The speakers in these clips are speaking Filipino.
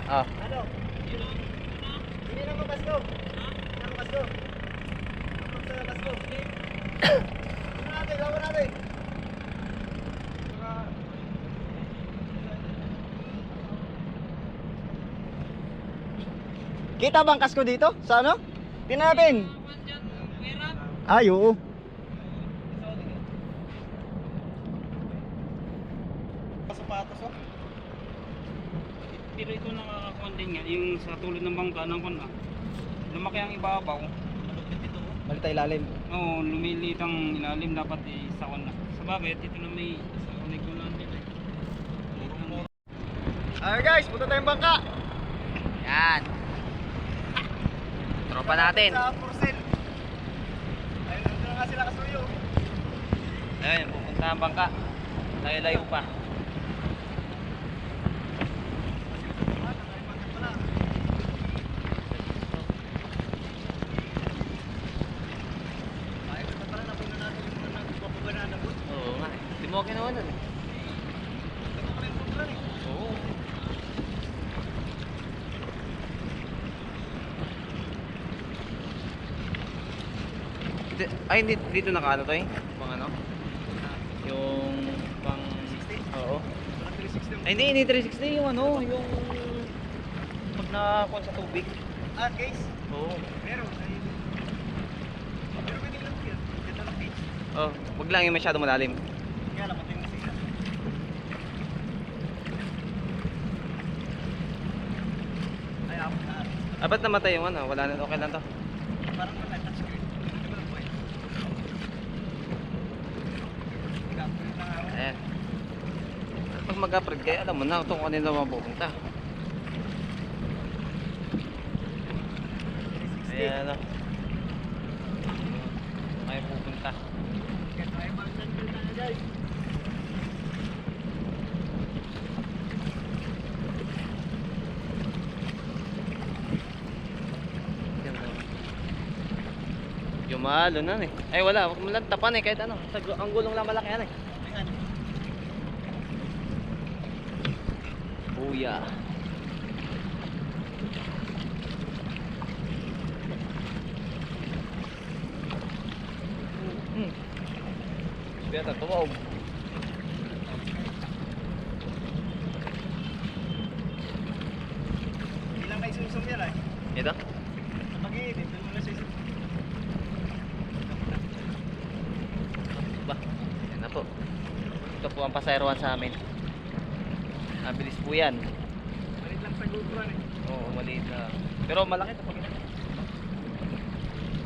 Ah. Ano? Hindi na mabasko. Hindi na mabasko. Approve sa basko. Gawin natin, gawin natin. Kita bang kasko dito? Sa ano? Tingnan natin. Ay, oo. Sapatos, oh. Pero ito nakakakuan din nga, yung sa tulad ng bangka ng kun lumaki ang ibabaw. Balik tayo ilalim. Oo, lumilit ang ilalim, dapat sa kun na. Sa bagay, dito na may sa kunigulan din eh. Alright guys, punta tayong bangka. Yan. Tropa natin. Sa Purcell. Ayun, nandun na nga sila kasuyo. Ayun, pupunta ang bangka. Layo-layo pa. Oo nga. Hindi mo kinuha nun eh. Oo. Ay, dito nakaano to eh? Pang ano? Yung pang... 360? Oo. Walang 360. Ay, hindi 360 yung ano, yung... Pag nakakuha sa tubig. Ah, case? Oo. Meron. Pero pwede lang yun. Ganda ng case. Oh, wag lang yung masyado malalim. Kaya lang, matay mo sila. Ay, ako na. Ah, ba't namatay yung ano? Wala na, okay lang to. Parang wala, touchscreen. Hindi ba lang boy? Ika-upgrade na nga ako. Ayan. Pag mag-upgrade kayo, alam mo na kung kanino mapupunta. Ayan ano. May pupunta. Kaya tayo mag-sandal na guys. Yumalo na eh. Ay wala, wag mo lang tapan eh kahit ano. Ang gulong lang malaki yan eh. Ayan. Buya. Biya tumaog. Ilang may susum yan ay. Ito? Mag-iinit. Doon muna sa isip. Ba? Yan na po. Ito po ang pasayroan sa amin. Mabilis po yan. Malit lang sa GoPro eh. Oo, maliit na. Pero malaki ito pag ito.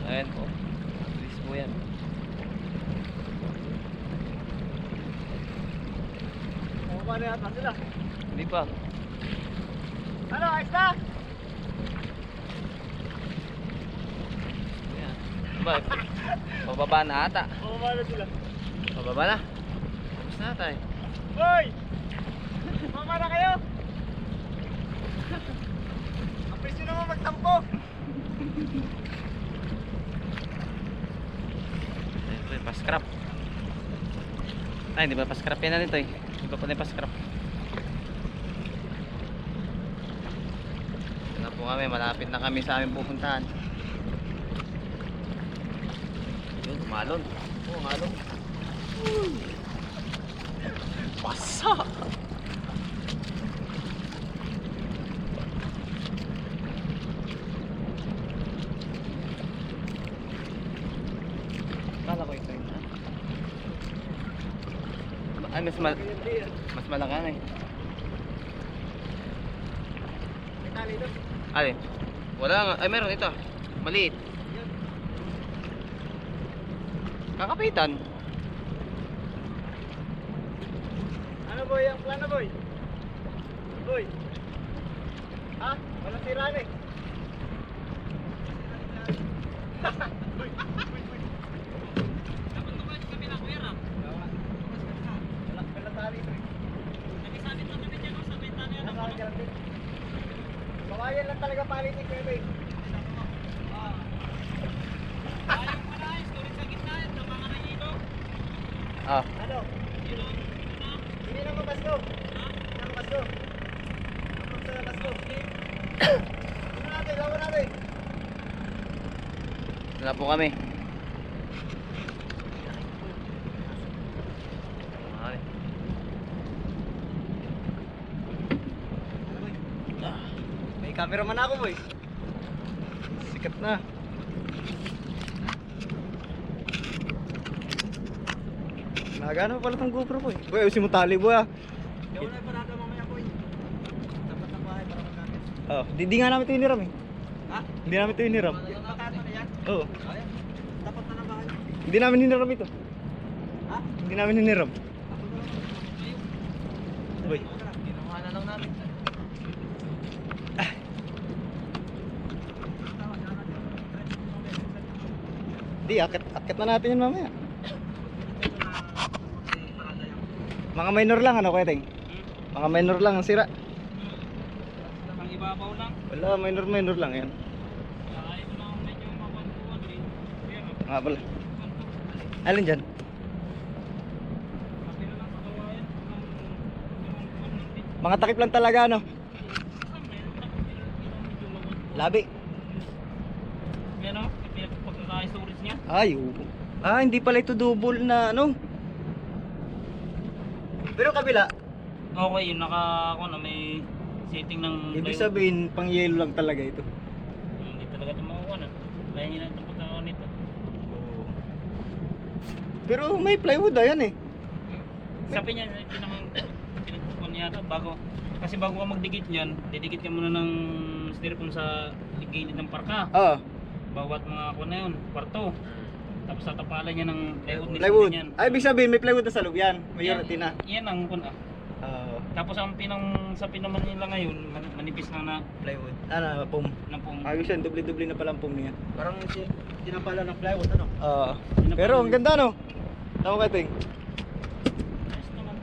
Ayan po. Mabilis po yan. O, paano yata sila? Hindi pa. Ano, ayos na? Ayan. Ba? Pababa na ata. O, paano sila? Pababa na. Tapos na tayo. Hoy! Mama na kayo! Ang presyo naman magtampo! Ayan po yung pa-scrap. Ay, hindi ba pa-scrap yan na nito eh. Hindi ba pala yung pa-scrap. Ito na po kami, malapit na kami sa aming pupuntahan. Yun, umalon. Oo, umalon. Pasa! Kala ko ito yun ha? Ay, mas malaki na eh. May tali doon. Alin? Wala nga. Ay, meron ito. Maliit. Yan. Kakapitan. Ano boy, ang plano boy? Boy? Ha? Walang tiraan eh. Boy, boy, boy. Dapat lumayas kami na kuya Ram. Walang tali ito eh. Nag-isabit na kami dyan sa bintana yan. Walang tali. Kawayan lang talaga palitin ko eh. Ayaw mo na, storage sa gitna, sa mga nahilo. Ah. Ano? Yun, Hindi na mabasko. ha? Hindi na mabasko. Approve sa basko. Lawan natin. Wala po kami. May cameraman ako boy. Sikat na. Nagano pala tong GoPro ko eh. Boy, ayusin mo tali boy ah. Gawin na parada mamaya boy. Dapat ng bahay para magkakit. Oh, di nga namin ito hiniram eh. Ha? Hindi namin ito hiniram. Pagkakit na yan? Oo. Dapat na ng bahay. Hindi namin hiniram ito. Ha? Hindi namin hiniram. Boy. Kinuha na lang namin. Di, akit na natin yan mamaya. Mga minor lang ano, Kuya Teng? Mga minor lang ang sira. Ang ibabaw lang. Wala, minor lang yan. Ayaw mo lang medyo mapantuan eh. Pero, Nga pala. Alin dyan? kasi na lang sa kawayan. Mga takip lang talaga ano. Labi. Meron, pagkaka-storage niya. Ay, oo. Ah, hindi pala ito double na ano. Pero kabila, Okay, yung ako na may setting ng ibig plywood. sabihin pang yelo lang talaga ito. Hindi talaga ito makuha na. Kaya hindi natin pagkakaon nito. Pero may plywood yan eh. Sabi niya, pinagpupuan niya ito bago. Kasi bago ka magdikit niyan, didikit ka muna ng styrofoam sa gilid ng parka. Ah, Bawat mga ako na yun, kwarto. Tapos tatapalan niya ng plywood. plywood. Niyan. Ay, ibig sabihin may plywood na sa loob yan. May uratina. Yan ang kuna. Tapos ang sa pinaman nila ngayon, manipis lang na Plywood. Ano, pum. ng pong. Ayos yan, doble-doble na pala ang pum niya. Parang tinapala ng plywood, ano? Pero ang ganda no. Tama ka, Ting. Ayos naman.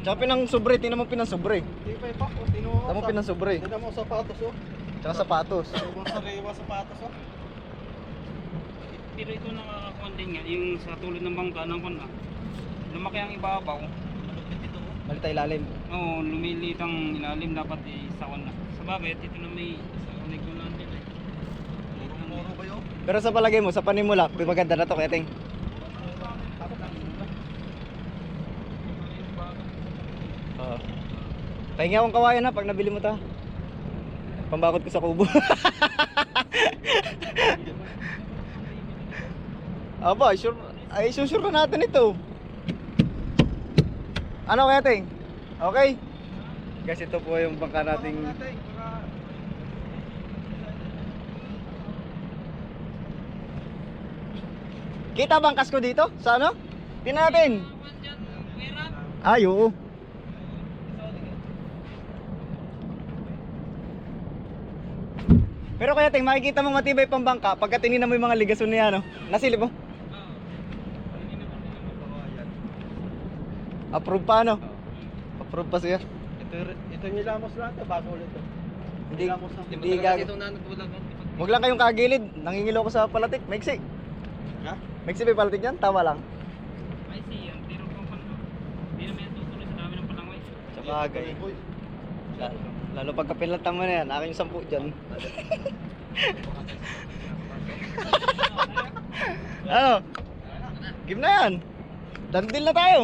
Tsaka pinang sobre, tingnan mo pinang sobre. Hindi pa ipak, tino mo. Tama mo pinang sobre. Tignan mo sapatos, oh. Tsaka sapatos. Ibang sariwa sapatos, oh. Pero ito nakakakuan din nga, yung sa tulad ng bangka ng kuna. Lumaki ang ibabaw. Mali tayo ilalim. Oo, lumilit ang ilalim dapat sa kuna. Sa bagay, ito na may sa unig ko lang din eh. Muro ba yun? Pero sa palagay mo, sa panimula, maganda na to, Kuya Ting. Oo. Pahingi akong kawayan na pag nabili mo ta. Pambakot ko sa kubo. Aba, sure na natin ito. Ano Kuya Ting? Okay? Guys, ito po yung bangka nating kita bangkas ko dito? Sa ano? Tingnan natin. Ay, oo. Pero Kuya Ting, makikita mo matibay pang bangka pagka tinignan mo yung mga ligason niya, no? Nasilip mo? Approve pa, no? Approve pa siya. Ito yung nilamos lang ito, bago ulit ito. Hindi, Nilamos lang. hindi gago. Huwag lang kayong kagilid. Nangingilo ko sa palatik. Maiksi. Ha? Maiksi ba yung palatik yan? Tawa lang. I see, ang tiro pang pano. Hindi naman yan tutuloy sa dami ng palangway. Sa bagay. Lalo pagka pinlatan mo na yan, akin yung 10 dyan. Ano? Game na yan. Done deal na tayo.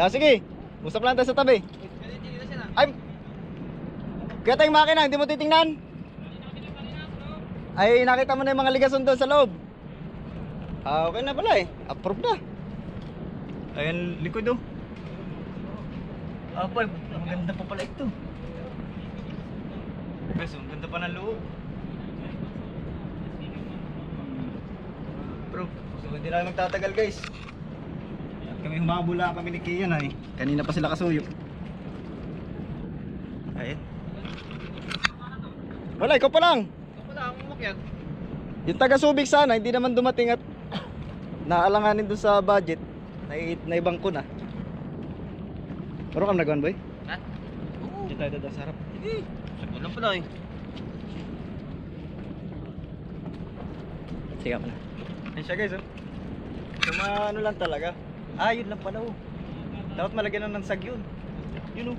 Sige, usap lang tayo sa tabi. Ay, kaya tayong makina, hindi mo titingnan. Ay, nakita mo na yung mga ligason doon sa loob. Okay na pala eh. Approve na. Ayan, likod oh. Boy, maganda pa pala ito. Guys, ang ganda pa ng loob. Bro, so hindi na magtatagal guys. At kami humabula kami ni Kian ay. Kanina pa sila kasuyo. Ayun. Wala, ikaw pa lang. Wala akong umakyat. Yung taga Subic sana, hindi naman dumating at naalanganin dun sa budget. Naibang ko na. Meron kang nagawan boy? Ha? Dito tayo doon sa harap. Sige. Sagot lang pala eh. Sige pala. Ayun siya guys oh. Ano lang talaga. Yun lang pala oh. Dapat malagyan na ng sag yun. Yun oh.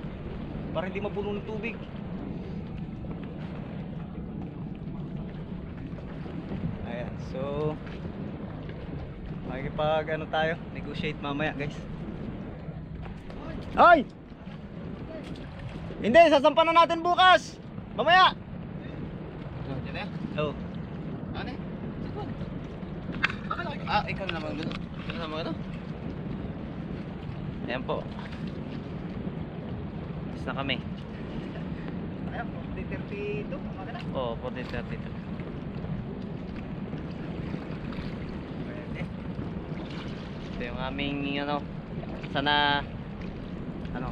Para hindi mapuno ng tubig. So, makikipag ano tayo, negotiate mamaya guys. Ay! Hindi, sasampan na natin bukas. Mamaya. Dito yan. Oh. Ano eh? Ah, ikaw na naman gano'n. Ikaw na naman gano'n. Ayan po. Tapos na kami. Ayan, 40-32. Kumaka na. Oo, 40-32. Pwede. Ito yung aming ano. Sana ano?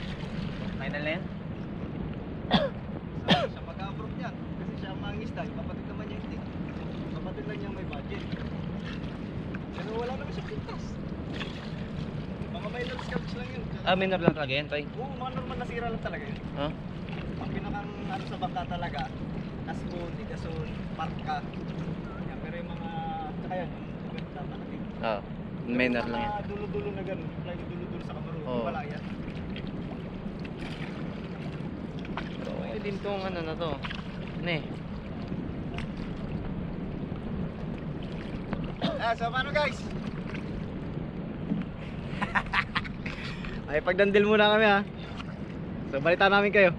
Final na yan? Siya mag-approve niyan. Kasi siya ang mangista. Yung kapatid naman niya hindi. Kapatid lang niya may budget. Pero wala naman siya pintas. Mga minor scouts lang yun. Ah, minor lang talaga yan, Toy. Oo, mga normal na sira lang talaga yun. Huh? Ang pinakang ano sa bangka talaga, Asbon, Digason, Parka. Yan, pero yung mga, tsaka yan, yung ganda natin. Oo. Minor lang yan. Mga dulo-dulo na gano'n, like dulo-dulo sa Cameroon, Oo. wala yan. Pero okay din tong ano na to. Ano eh? So paano guys? Ay pagdandil muna kami ha. So balita namin kayo.